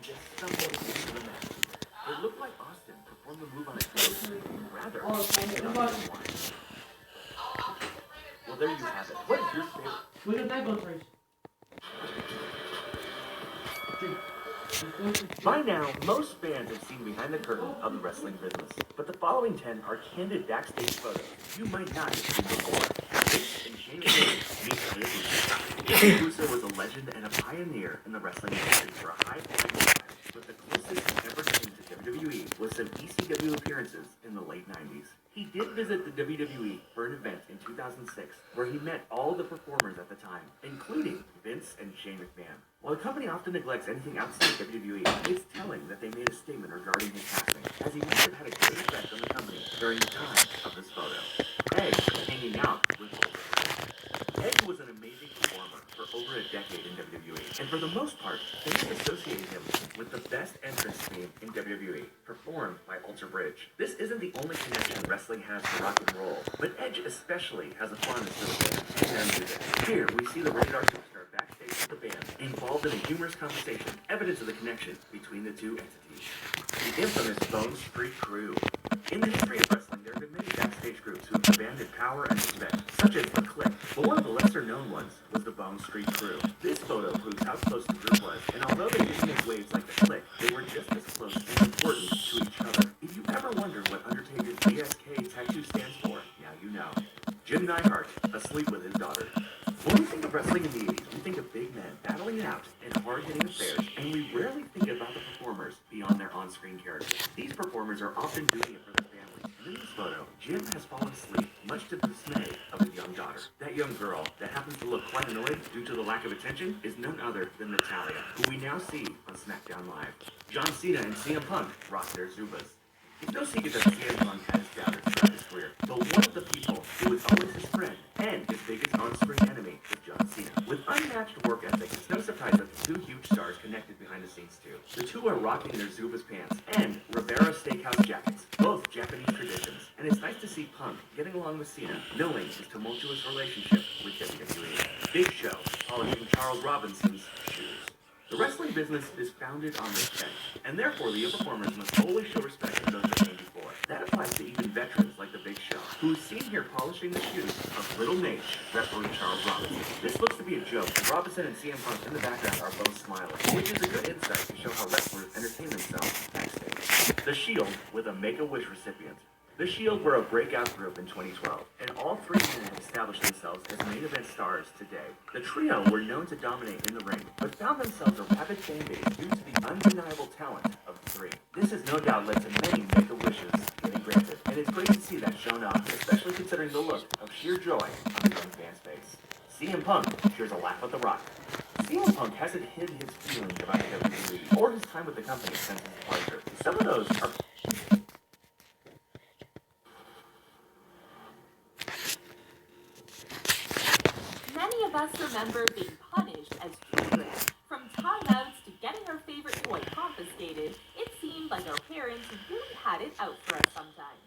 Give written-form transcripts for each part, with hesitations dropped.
just stumbled into the match. It looked like Austin performed the move on a date, rather than one. Well, there you have it. What is your favorite? Look at that go first. By now, most fans have seen behind the curtain of the wrestling business, but the following 10 are candid backstage photos you might not have seen before. Vince and Shane McMahon meet Rhea Uso. Rhea Uso was a legend and a pioneer in the wrestling industry for a high-profile time, but the closest he ever came to WWE was some ECW appearances in the late 90s. He did visit the WWE for an event in 2006 where he met all the performers at the time, including Vince and Shane McMahon. While the company often neglects anything outside WWE, it's telling that they made a statement regarding his passing, as he must have had a great effect on the company during the time of this photo. Edge hanging out with Goldberg. Edge was an amazing performer for over a decade in WWE, and for the most part, fans associated him with the best entrance theme in WWE, performed by Alter Bridge. This isn't the only connection wrestling has to rock and roll, but Edge especially has a fondness for the band and their music. Here, we see the Rated R superstar backstage with the band, involved in a humorous conversation, evidence of the connection between the two entities. The infamous Bone Street Crew. In the history of wrestling, there have been many backstage groups who have demanded power and respect, such as The Click, but one of the lesser-known ones was the Bone Street Crew. This photo proves how close the group was, and although they didn't make waves like The Click, they were just as close and important to each other. If you ever wondered what Undertaker's BSK tattoo stands for, now you know. Jim Neidhart, asleep with his daughter. When we think of wrestling in the 80s, we think of big men battling it out in hard-hitting affairs, and we rarely think about the performers beyond their on-screen characters. These performers are often doing it for their families. And in this photo, Jim has fallen asleep, much to the dismay of his young daughter. That young girl, that happens to look quite annoyed due to the lack of attention, is none other than Natalya, who we now see on SmackDown Live. John Cena and CM Punk rock their Zubas. It's no secret that CM Punk had his doubters throughout his career, but one of the people who was always his friend and his biggest on-screen enemy was John Cena. With unmatched work ethic, it's no surprise that the two huge stars connected behind the scenes too. The two are rocking their Zubaz pants and Rivera Steakhouse jackets, both Japanese traditions, and it's nice to see Punk getting along with Cena, knowing his tumultuous relationship with WWE. Big Show, polishing Charles Robinson's shoes. The wrestling business is founded on respect, and therefore the performers must always show respect to those that came before. That applies to even veterans like the Big Show, who is seen here polishing the shoes of Little Nate, referee Charles Robinson. This looks to be a joke, and Robinson and CM Punk in the background are both smiling, which is a good insight to show how wrestlers entertain themselves backstage. The Shield with a Make-A-Wish recipient. The Shield were a breakout group in 2012, and all three men have established themselves as main event stars today. The trio were known to dominate in the ring, but found themselves a rabid fan base due to the undeniable talent of the three. This has no doubt led to many Make-A-Wishes getting granted, and it's great to see that shown off, especially considering the look of sheer joy on the young fan's face. CM Punk shares a laugh at The Rock. CM Punk hasn't hid his feelings about the WWE or his time with the company since his departure. Some of those are Many of us remember being punished as children. From timeouts to getting our favorite toy confiscated, it seemed like our parents really had it out for us sometimes.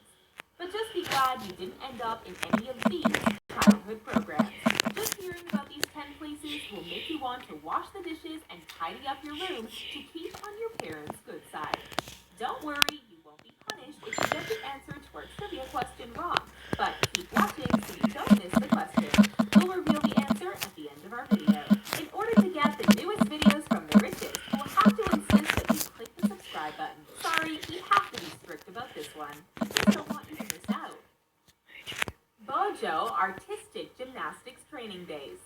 But just be glad you didn't end up in any of these childhood programs. Just hearing about these 10 places will make you want to wash the dishes and tidy up your room to keep on your parents' good side. Don't worry, you won't be punished if you get the answer to our trivia question wrong. But keep watching so you don't miss the question. We'll reveal the answer at the end of our video. In order to get the newest videos from the richest, we'll have to insist that you click the subscribe button. Sorry, we have to be strict about this one. Just don't want you to miss out. Bojo Artistic Gymnastics Training Days.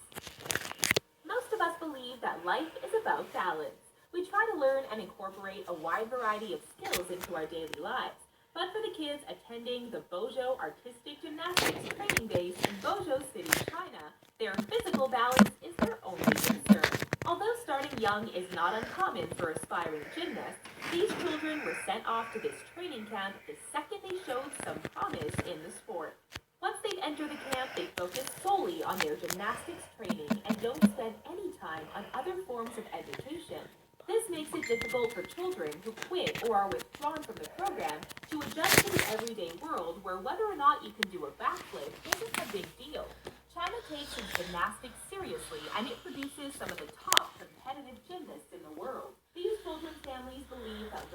Most of us believe that life is about balance. We try to learn and incorporate a wide variety of skills into our daily lives. But for the kids attending the Bojo Artistic Gymnastics Training Days in Bojo City, China, their physical balance is their only concern. Although starting young is not uncommon for aspiring gymnasts, these children were sent off to this training camp the second they showed some promise in the sport. Once they'd enter the camp, they focus solely on their gymnastics training and don't spend any time on other forms of education. This makes it difficult for children who quit or are withdrawn from the program to adjust to the everyday world where whether or not you can do a backflip isn't a big deal. China takes its gymnastics seriously and it produces some of the top competitive gymnasts in the world. These children's families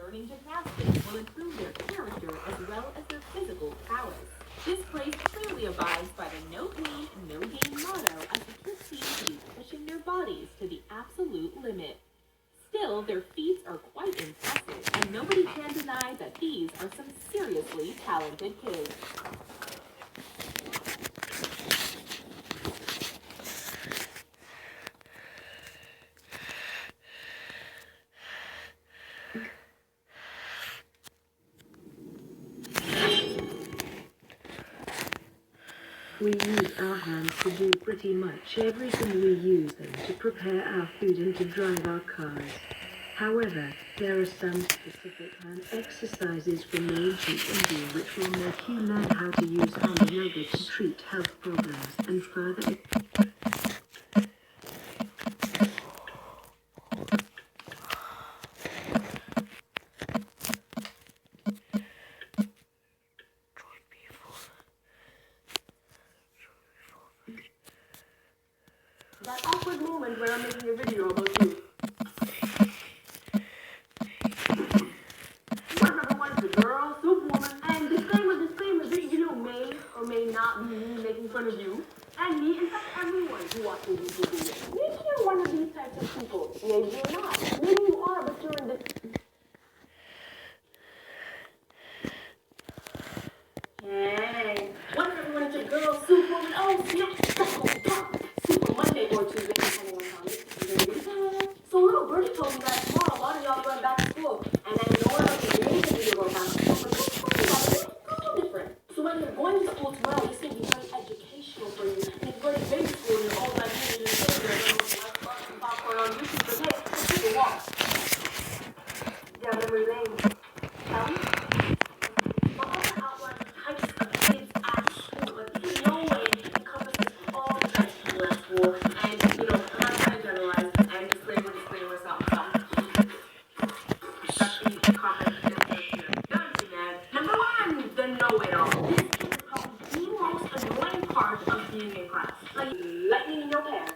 learning gymnastics will improve their character as well as their physical prowess. This place clearly abides by the no pain, no gain motto as the kids seem to be pushing their bodies to the absolute limit. Still, their feats are quite impressive, and nobody can deny that these are some seriously talented kids. We use our hands to do pretty much everything. We use them to prepare our food and to drive our cars. However, there are some specific hand exercises from the ancient India which will make you learn how to use hand yoga to treat health problems and further. That awkward moment where I'm making a video about you. What everyone, the girl, Superwoman, and disclaimer, this video may or may not be me making fun of you, and me, in fact, everyone who watches this video. Maybe you're one of these types of people. Maybe you're not. Maybe you are, but you're in this. Hey, what everyone, it's your girl, Superwoman. Oh, snap, Super Monday or Tuesday, depending on how you. So little birdie told me that tomorrow a lot of y'all going back to school, and I know I'm not going to make a video about back to school, but this time about it, it's a little different. So when you're going to school tomorrow, it's going to be very educational for you, and if you're going to baby school, you're all like me, and you're going to watch some popcorn on YouTube, but hey, let's take a walk. Down memory lane. Tell me? Well, I'm going to outline the types of kids at school, but this in no way encompasses all the types of people at school, and, you know, I'm not trying to generalize, and disclaimer, something. That's the comment Number one, the know-it-all. This is probably the most annoying part of being in class. Like, lightning in your pants.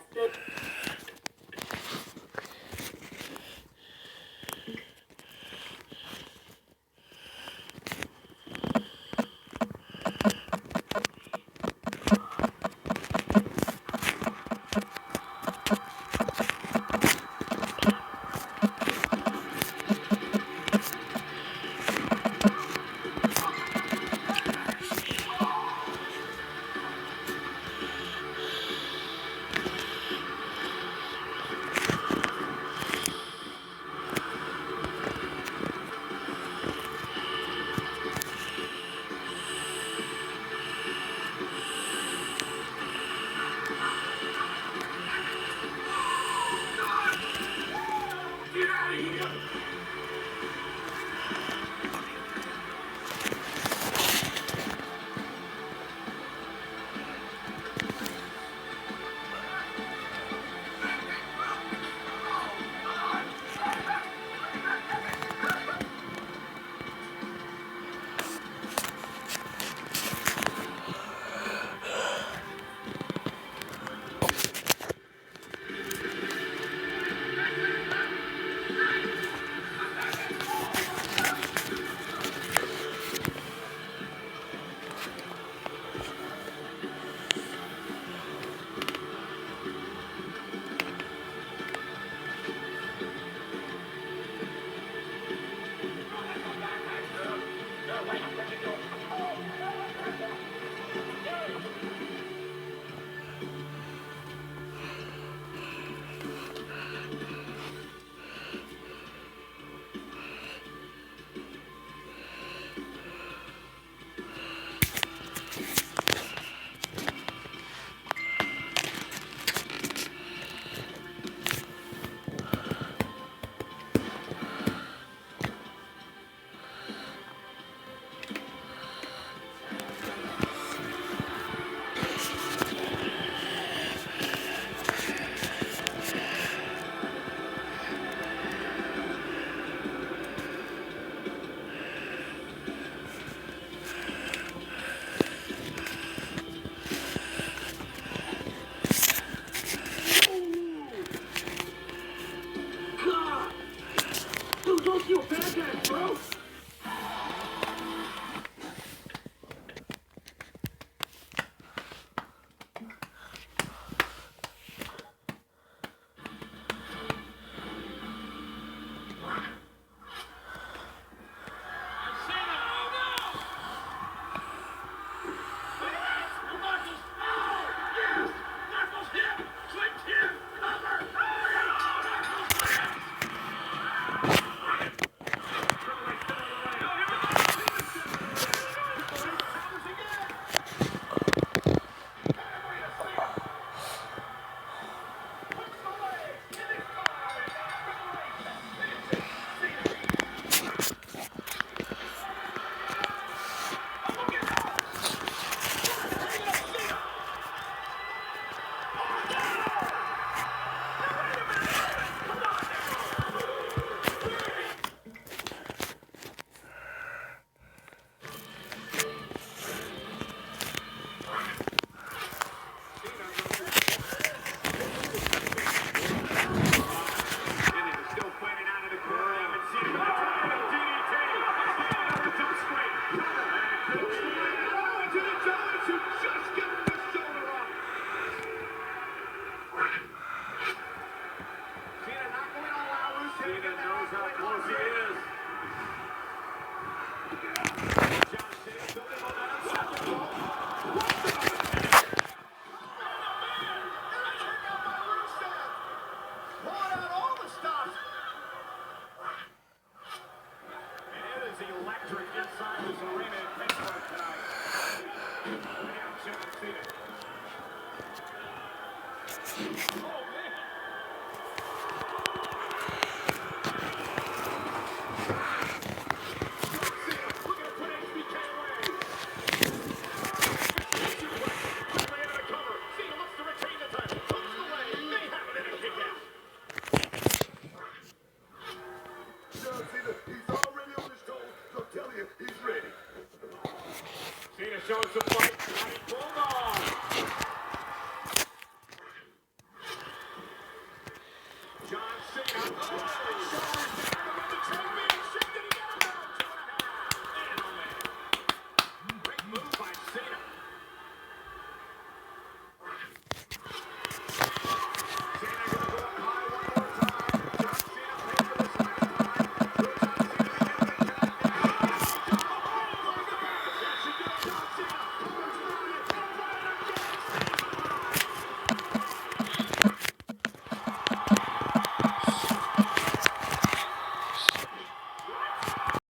You a bad guy, bro. Electric inside this arena in Pittsburgh tonight. Oh, man. Look at put HBK away. Quickly into the cover. Cena looks to retain the title. Hooks away. They have it in a kick out. John Cena, he's already on his toes, so tell you, he's ready. Cena showing some fight.